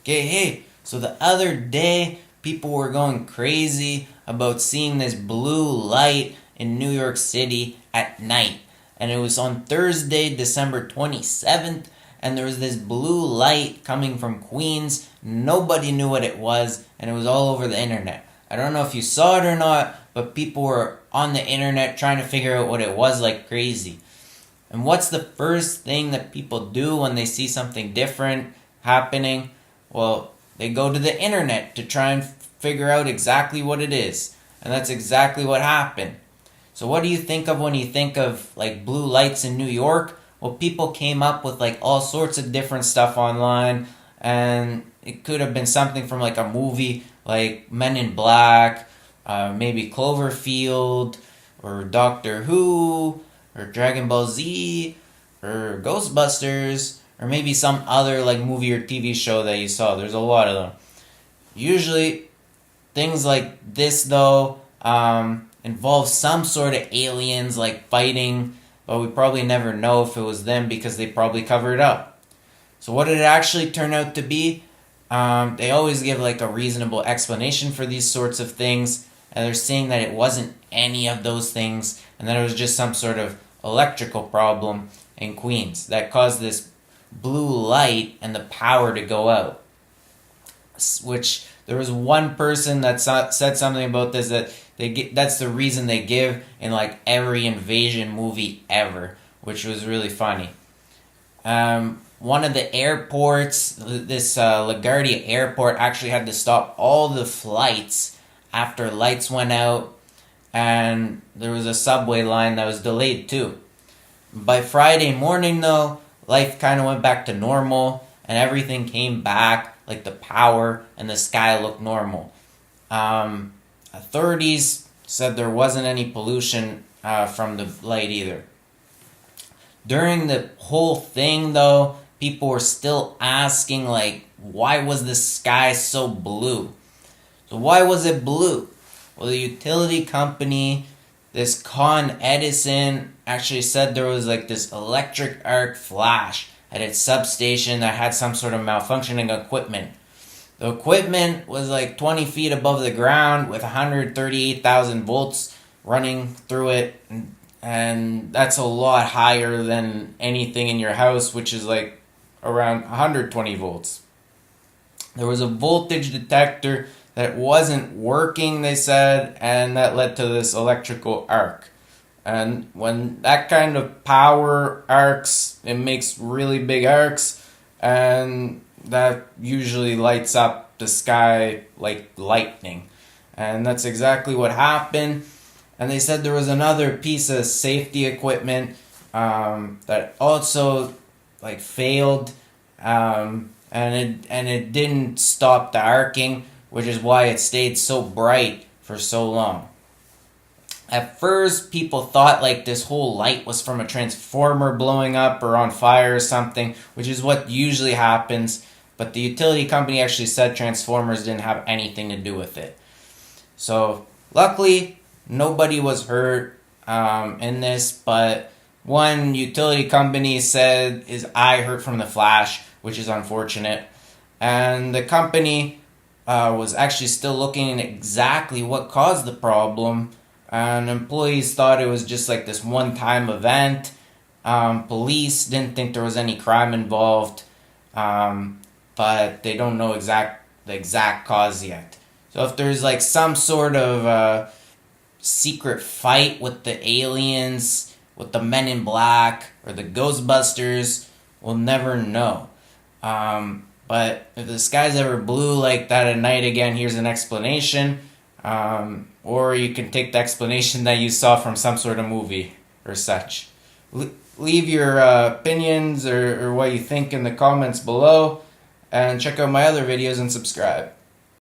Okay, hey, so the other day, people were going crazy about seeing this blue light in New York City at night. And it was on Thursday, December 27th, and there was this blue light coming from Queens. Nobody knew what it was, and it was all over the internet. I don't know if you saw it or not, but people were on the internet trying to figure out what it was like crazy. And what's the first thing that people do when they see something different happening? Well, they go to the internet to try and figure out exactly what it is. And that's exactly what happened. So what do you think of when you think of like blue lights in New York? Well, people came up with like all sorts of different stuff online, and it could have been something from like a movie like Men in Black, maybe Cloverfield, or Doctor Who, or Dragon Ball Z, or Ghostbusters, or maybe some other like movie or TV show that you saw. There's a lot of them. Usually, things like this though involve some sort of aliens like fighting, but we probably never know if it was them because they probably covered it up. So what did it actually turn out to be? They always give like a reasonable explanation for these sorts of things, and they're saying that it wasn't any of those things, and that it was just some sort of electrical problem in Queens that caused this blue light and the power to go out. Which there was one person that said something about this that that's the reason they give in like every invasion movie ever, which was really funny. One of the airports, this LaGuardia airport, actually had to stop all the flights after lights went out, and there was a subway line that was delayed too. By Friday morning, though, life kind of went back to normal, and everything came back, like the power and the sky looked normal. Authorities said there wasn't any pollution from the light either. During the whole thing, though, people were still asking, like, why was the sky so blue? So why was it blue? Well, the utility company, this Con Edison, actually said there was like this electric arc flash at its substation that had some sort of malfunctioning equipment. The equipment was like 20 feet above the ground with 138,000 volts running through it, and that's a lot higher than anything in your house, which is like around 120 volts. There was a voltage detector that wasn't working, they said, and that led to this electrical arc. And when that kind of power arcs, it makes really big arcs, and that usually lights up the sky like lightning. And that's exactly what happened. And they said there was another piece of safety equipment that also like failed, and it didn't stop the arcing, which is why it stayed so bright for so long. At first, people thought like this whole light was from a transformer blowing up or on fire or something, which is what usually happens, but the utility company actually said transformers didn't have anything to do with it. So, luckily, nobody was hurt in this, but one utility company said his eye hurt from the flash, which is unfortunate. And the company was actually still looking at exactly what caused the problem. And employees thought it was just like this one-time event. Police didn't think there was any crime involved, but they don't know the exact cause yet. So if there's like some sort of secret fight with the aliens, with the Men in Black, or the Ghostbusters, we'll never know. But if the sky's ever blue like that at night again, here's an explanation. Or you can take the explanation that you saw from some sort of movie or such. Leave your opinions or what you think in the comments below, and check out my other videos and subscribe.